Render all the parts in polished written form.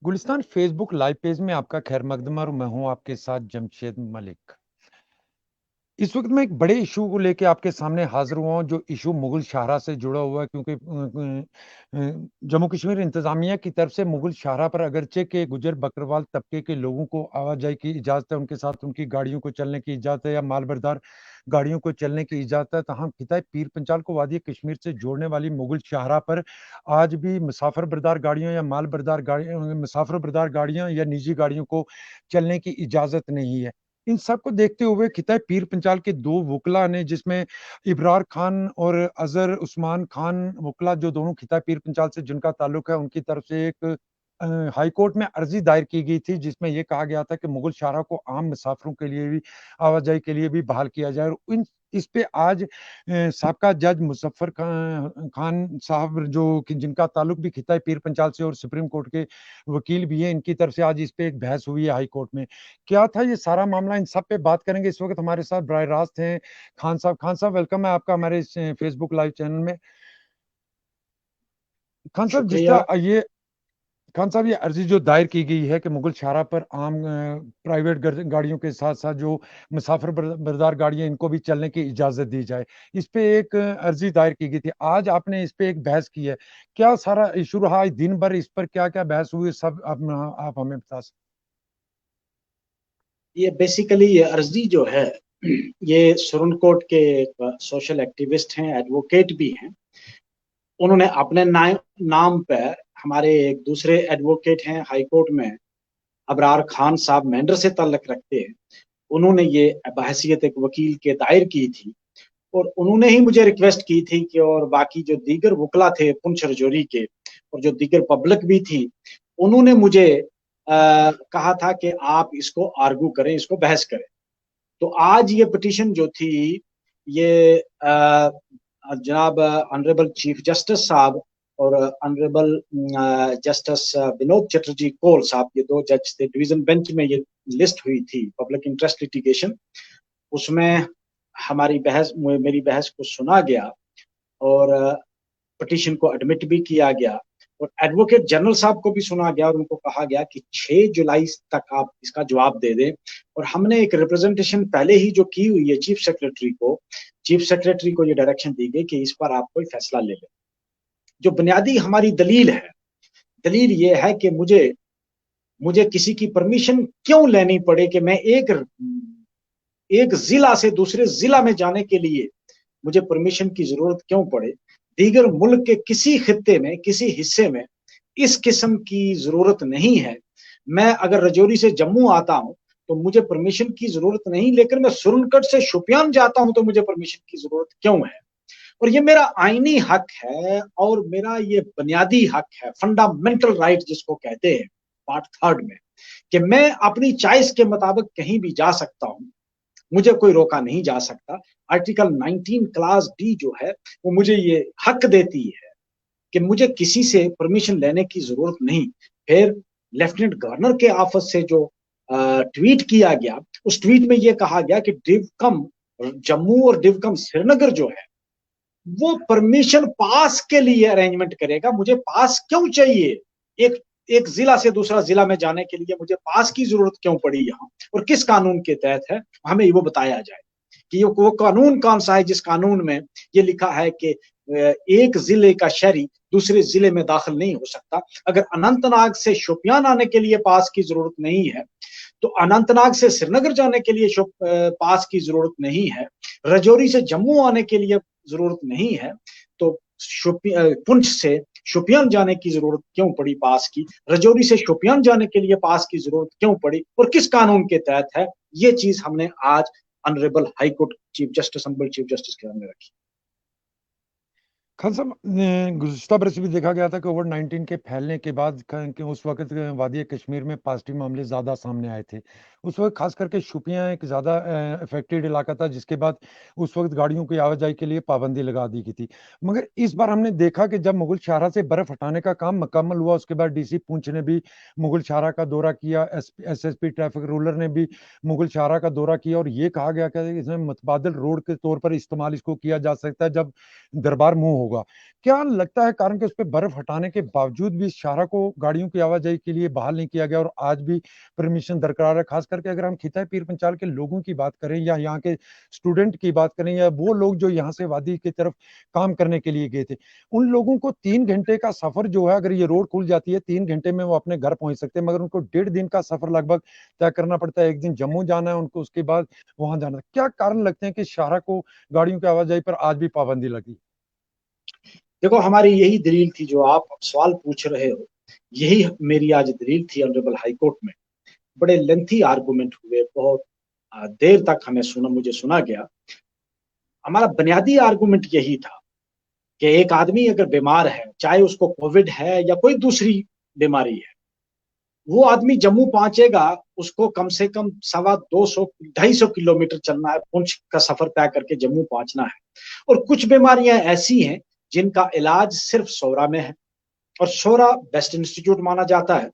Gulistan Facebook live page में आपका खैर मकदम और मैं हूं आपके साथ जमशेद मलिक। इस वक्त मैं एक बड़े इशू को लेके आपके सामने हाजिर हुआ हूं, जो इशू मुगल शाहरा से जुड़ा हुआ है, क्योंकि जम्मू कश्मीर इंतजामिया की तरफ से मुगल शाहरा पर अगरचे के गुजर बकरवाल तबके के लोगों को आवाजाही की इजाजत है, उनके साथ उनकी गाड़ियों को चलने की इजाजत है या मालबरदार गाड़ियों को चलने की इजाजत है, तहम खिताब पीर पंचाल को वादी कश्मीर से जोड़ने वाली मुगल शाहरा पर आज भी मुसाफिर बरदार गाड़ियों या माल बरदार गाड़ियों, मुसाफिर बरदार गाड़ियां या निजी गाड़ियों को चलने की इजाजत नहीं है। इन सब को देखते हुए खिताब पीर पंचाल के दो वकला ने, जिसमें इब्रार खान और अजहर उस्मान खान वकला, जो दोनों खिताब पीर पंचाल से जिनका ताल्लुक है, उनकी तरफ से एक हाई कोर्ट में अर्जी दायर की गई थी, जिसमें यह कहा गया था कि मुगल शाहरा को आम मुसाफिरों के लिए भी आवाजाही के लिए भी बहाल किया जाए। और इन इस पे आज साबका जज मुजफ्फर खान साहब, जो कि जिनका ताल्लुक भी खिताब पीर पंचाल से और सुप्रीम कोर्ट के वकील भी है, इनकी तरफ से आज इस पे एक बहस हुई है हाई कोर्ट में। क्या था ये सारा मामला, इन सब पे बात करेंगे। इस वक्त हमारे साथ बराह रास्त हैं खान साहब। खान साहब, वेलकम है आपका हमारे इस फेसबुक लाइव चैनल में। खान साहब, जिस शुक्रिया। तरह ये खान साहब, ये अर्जी जो दायर की गई है कि मुगल शाहरा पर आम प्राइवेट गाड़ियों के साथ साथ जो मुसाफिर बरदार गाड़ियां, इनको भी चलने की इजाजत दी जाए, इस पे एक अर्जी दायर की गई थी। आज आपने इस पे एक बहस की है। क्या सारा इशू रहा आज दिन भर, इस पर क्या क्या बहस हुई, सब आप हमें बता सकते। ये बेसिकली ये अर्जी जो है ये सुरन कोर्ट के सोशल एक्टिविस्ट हैं, एडवोकेट भी हैं। उन्होंने अपने नाम पर, हमारे एक दूसरे एडवोकेट हैं हाई कोर्ट में, अबरार खान साहब मेंढर से ताल्लुक रखते हैं। उन्होंने ये बहसियत एक वकील के दायर की थी और उन्होंने ही मुझे रिक्वेस्ट की थी कि और बाकी जो दीगर वकला थे पुंछ रजौरी के और जो दीगर पब्लिक भी थी, उन्होंने मुझे कहा था कि आप इसको आर्गू करें, इसको बहस करें। तो आज ये पिटीशन जो थी, ये जनाब ऑनरेबल चीफ जस्टिस साहब और ऑनरेबल जस्टिस विनोद चटर्जी कोल साहब, ये दो जज थे, डिवीजन बेंच में ये लिस्ट हुई थी पब्लिक इंटरेस्ट लिटिगेशन। उसमें हमारी बहस, मेरी बहस को सुना गया और पिटीशन को एडमिट भी किया गया और एडवोकेट जनरल साहब को भी सुना गया और उनको कहा गया कि 6 जुलाई तक आप इसका जवाब दे दें। और हमने एक रिप्रेजेंटेशन पहले ही जो की हुई है चीफ सेक्रेटरी को ये डायरेक्शन दी गई कि इस पर आप कोई फैसला ले लें। जो बुनियादी हमारी दलील है, दलील ये है कि मुझे मुझे किसी की परमिशन क्यों लेनी पड़े कि मैं एक एक जिला से दूसरे जिला में जाने के लिए मुझे परमिशन की जरूरत क्यों पड़े। दीगर मुल्क के किसी खित्ते में, किसी हिस्से में इस किस्म की जरूरत नहीं है। मैं अगर रजौरी से जम्मू आता हूं तो मुझे परमिशन की जरूरत नहीं, लेकिन मैं सुरनकट से शुपियान जाता हूं तो मुझे परमिशन की जरूरत क्यों है। और ये मेरा आईनी हक है और मेरा ये बुनियादी हक है, फंडामेंटल राइट जिसको कहते हैं पार्ट थर्ड में, कि मैं अपनी चॉइस के मुताबिक कहीं भी जा सकता हूं, मुझे कोई रोका नहीं जा सकता। आर्टिकल 19 क्लास डी जो है वो मुझे ये हक देती है कि मुझे किसी से परमिशन लेने की जरूरत नहीं। फिर लेफ्टिनेंट गवर्नर के ऑफिस से जो ट्वीट किया गया, उस ट्वीट में यह कहा गया कि डिवकम जम्मू और डिवकम श्रीनगर जो है वो परमिशन पास के लिए अरेंजमेंट करेगा। मुझे पास क्यों चाहिए? एक एक जिला से दूसरा जिला में जाने के लिए मुझे पास की जरूरत क्यों पड़ी यहाँ, और किस कानून के तहत है, हमें वो बताया जाए कि वो कानून कौन सा है जिस कानून में ये लिखा है कि एक जिले का शहरी दूसरे जिले में दाखिल नहीं हो सकता। अगर अनंतनाग से शोपियान आने के लिए पास की जरूरत नहीं है तो अनंतनाग से श्रीनगर जाने के लिए पास की जरूरत नहीं है, रजौरी से जम्मू आने के लिए जरूरत नहीं है, तो पुंछ से शोपियान जाने की जरूरत क्यों पड़ी पास की, रजौरी से शोपियान जाने के लिए पास की जरूरत क्यों पड़ी और किस कानून के तहत है। ये चीज हमने आज honourable high court chief justice, अम्बल चीफ जस्टिस के सामने रखी। खान साहब, गुज़श्ता बरस भी देखा गया था कोविड-19 के फैलने के बाद कि उस वक़्त वादी कश्मीर में पॉज़िटिव मामले ज़्यादा सामने आए थे। उस वक़्त ख़ास करके शोपियाँ एक ज़्यादा अफ़ेक्टेड इलाका था, जिसके बाद उस वक़्त गाड़ियों की आवाजाही के लिए पाबंदी लगा दी गई थी। मगर इस बार हमने देखा कि जब मुगल शाहरा से बर्फ़ हटाने का काम मुकम्मल हुआ, उसके बाद डीसी पुंछ ने भी मुगल शाहरा का दौरा किया, एसएसपी ट्रैफ़िक रूलर ने भी मुगल शाहरा का दौरा किया और ये कहा गया कि इसमें मुतबादिल रोड के तौर पर इस्तेमाल इसको किया जा सकता है जब दरबार मूव होगा। क्या लगता है कारण कि उस पे बर्फ हटाने के बावजूद भी शाहरा को गाड़ियों की आवाजाही के लिए बहाल नहीं किया गया और आज भी परमिशन बरकरार है? खास करके अगर हम खिताय पीर पंचाल के लोगों की बात करें या यहाँ के स्टूडेंट की बात करें या वो लोग जो यहाँ से वादी की तरफ काम करने के लिए गए थे, उन लोगों को 3 घंटे का सफर जो है, अगर ये रोड खुल जाती है 3 घंटे में वो अपने घर पहुंच सकते हैं, मगर उनको 1.5 दिन का सफर लगभग तय करना पड़ता है। एक दिन जम्मू जाना है उनको, उसके बाद वहां जाना है। क्या कारण लगते हैं कि शाहरा को गाड़ियों की आवाजाही पर आज भी पाबंदी लगी? देखो, हमारी यही दलील थी जो आप सवाल पूछ रहे हो, यही मेरी आज दलील थी ऑनरेबल हाई कोर्ट में। बड़े लेंथी आर्गुमेंट हुए, बहुत देर तक हमें मुझे सुना गया। हमारा बुनियादी आर्गुमेंट यही था कि एक आदमी अगर बीमार है, चाहे उसको कोविड है या कोई दूसरी बीमारी है, वो आदमी जम्मू पहुंचेगा, उसको कम से कम 250-250 किलोमीटर चलना है, पुंछ का सफर तय करके जम्मू पहुंचना है। और कुछ बीमारियां ऐसी हैं जिनका इलाज सिर्फ सौरा में है, और सौरा बेस्ट इंस्टीट्यूट माना जाता है।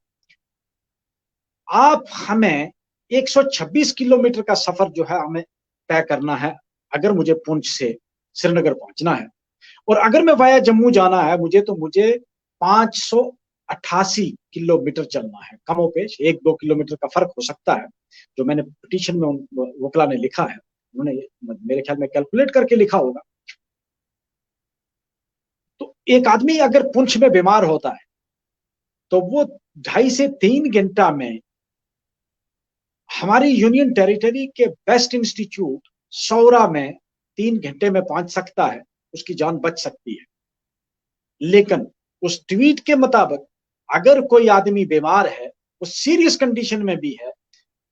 आप हमें 126 किलोमीटर का सफर जो है हमें तय करना है अगर मुझे पुंछ से श्रीनगर पहुंचना है। और अगर मैं वाया जम्मू जाना है मुझे 588 किलोमीटर चलना है। कमो पेश 1-2 किलोमीटर का फर्क हो सकता है, जो मैंने पिटीशन में वकला ने लिखा है, उन्होंने मेरे ख्याल में कैलकुलेट करके लिखा होगा। तो एक आदमी अगर पुंछ में बीमार होता है तो वो 2.5 से 3 घंटा में हमारी यूनियन टेरिटरी के बेस्ट इंस्टीट्यूट सौरा में 3 घंटे में पहुंच सकता है, उसकी जान बच सकती है। लेकिन उस ट्वीट के मुताबिक अगर कोई आदमी बीमार है, वो सीरियस कंडीशन में भी है,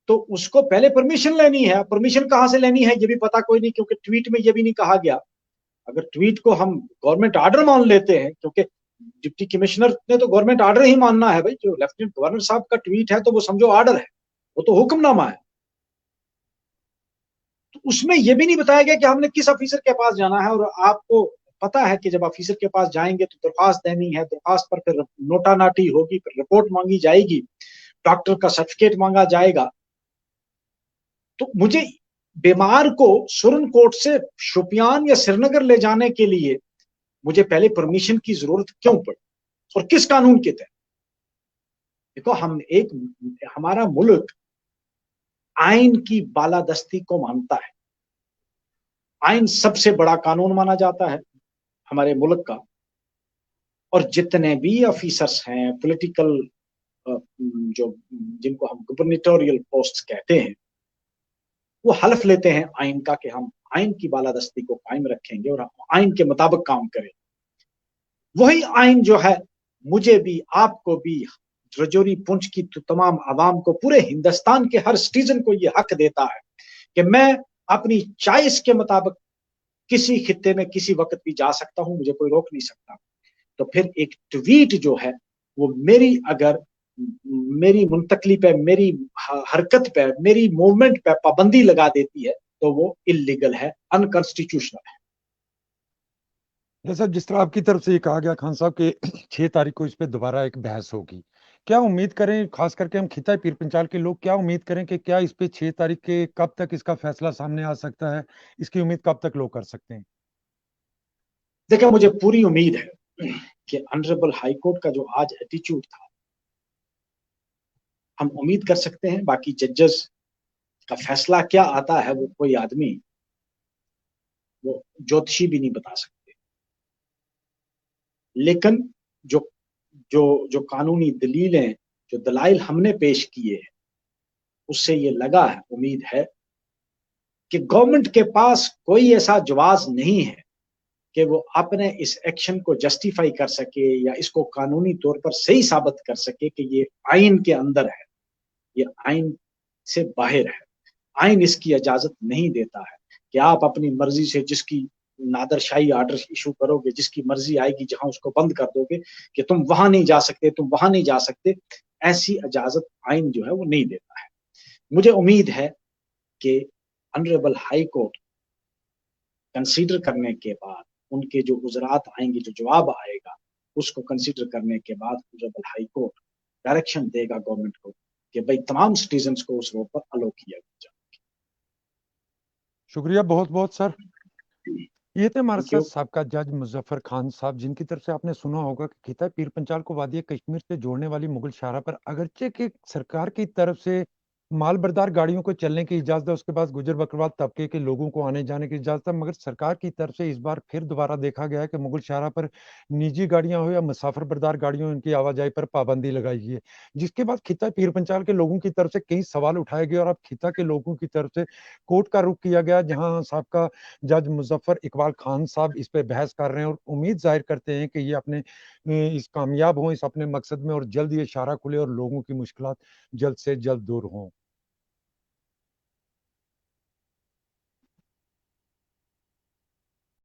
तो उसको पहले परमिशन लेनी है। परमिशन कहां से लेनी है ये भी पता कोई नहीं, क्योंकि ट्वीट में ये भी नहीं कहा गया। अगर ट्वीट को हम गवर्नमेंट ऑर्डर मान लेते हैं, क्योंकि डिप्टी कमिश्नर ने तो गवर्नमेंट ऑर्डर ही मानना है भाई, जो लेफ्टिनेंट गवर्नर साहब का ट्वीट है तो वो समझो ऑर्डर है, वो तो हुक्मनामा है। तो उसमें यह भी नहीं बताया गया कि हमने किस ऑफिसर के पास जाना है। और आपको पता है कि जब ऑफिसर के पास जाएंगे तो दरखास्त देनी है, दरखास्त पर फिर नोटा नाटी होगी, फिर रिपोर्ट मांगी जाएगी, डॉक्टर का सर्टिफिकेट मांगा जाएगा। तो मुझे बीमार को सुरनकोट से शोपियान या श्रीनगर ले जाने के लिए मुझे पहले परमिशन की जरूरत क्यों पड़ी और किस कानून के तहत? देखो, हमारा मुल्क आइन की बालादस्ती को मानता है। आइन सबसे बड़ा कानून माना जाता है हमारे मुल्क का। और जितने भी ऑफिसर्स हैं पॉलिटिकल, जो जिनको हम गवर्नेटोरियल पोस्ट कहते हैं, वो हल्फ लेते हैं आइन का कि हम आइन की बालादस्ती को कायम रखेंगे और हम आइन के मुताबिक काम करें। वही आइन जो है मुझे भी, आपको भी, रजौरी पुंछ की तो तमाम आवाम को, पूरे हिंदुस्तान के हर सिटीजन को ये हक देता है कि मैं अपनी चॉइस के मुताबिक किसी खित्ते में किसी वक्त भी जा सकता हूं, मुझे कोई रोक नहीं सकता। तो फिर एक ट्वीट जो है वो मेरी मुंतकली पे, मेरी हरकत पे, मेरी मूवमेंट पे पाबंदी लगा देती है, तो वो इलीगल है, अनकॉन्स्टिट्यूशनल है। जैसा जिस तरह आपकी तरफ से ये कहा गया खान साहब के 6 तारीख को इस पे दोबारा एक बहस होगी, क्या उम्मीद करें, खास करके हम खिताय पीर पंचाल के लोग क्या उम्मीद करें कि क्या इस पे 6 तारीख के कब तक इसका फैसला सामने आ सकता है? इसकी उम्मीद कब तक लोग कर सकते हैं? देखिए, मुझे पूरी उम्मीद है कि ऑनरेबल हाई कोर्ट का जो आज एटीट्यूड था, हम उम्मीद कर सकते हैं। बाकी जजेस का फैसला क्या आता है वो कोई आदमी, वो ज्योतिषी भी नहीं बता सकते। लेकिन जो जो जो कानूनी दलीलें, जो दलाइल हमने पेश किए हैं, उससे ये लगा है, उम्मीद है कि गवर्नमेंट के पास कोई ऐसा जवाब नहीं है कि वो अपने इस एक्शन को जस्टिफाई कर सके या इसको कानूनी तौर पर सही साबित कर सके कि ये आइन के अंदर है, ये आइन से बाहर है। आइन इसकी इजाजत नहीं देता है कि आप अपनी मर्जी से जिसकी नादरशाही ऑर्डर इशू करोगे, जिसकी मर्जी आएगी जहां उसको बंद कर दोगे कि तुम वहां नहीं जा सकते, तुम वहां नहीं जा सकते। ऐसी इजाजत आइन जो है वो नहीं देता है। मुझे उम्मीद है कि ऑनरेबल हाई कोर्ट कंसीडर करने के बाद, उनके जो गुजरात आएंगे, जो जवाब आएगा, उसको कंसीडर करने के बाद ऑनरेबल हाई कोर्ट डायरेक्शन देगा गवर्नमेंट को कि भाई तमाम सिटीजन को उस रोड पर अलो किया जाए। शुक्रिया बहुत बहुत सर। ये थे हमारे थैंक साथ यू। साबका जज मुजफ्फर खान साहब, जिनकी तरफ से आपने सुना होगा कि खिता पीर पंचाल को वादिया कश्मीर से जोड़ने वाली मुगल शाहरा पर अगरचे कि सरकार की तरफ से मालबरदार गाड़ियों को चलने की इजाजत है, उसके बाद गुजर बकरवाल तबके के लोगों को आने जाने की इजाजत है, मगर सरकार की तरफ से इस बार फिर दोबारा देखा गया है कि मुगल शाहरा पर निजी गाड़ियां हो या मुसाफिर बरदार गाड़ियों, इनकी आवाजाही पर पाबंदी लगाई गई है। जिसके बाद खिता पीर पंचाल के लोगों की तरफ से कई सवाल उठाए गए और अब खिता के लोगों की तरफ से कोर्ट का रुख किया गया, जहां साहब जज मुजफ्फर इकबाल खान साहब इस पे बहस कर रहे हैं और उम्मीद जाहिर करते हैं कि ये अपने इस कामयाब हों इस अपने मकसद में और जल्द ये इशारा खुले और लोगों की मुश्किलात जल्द से जल्द दूर हों।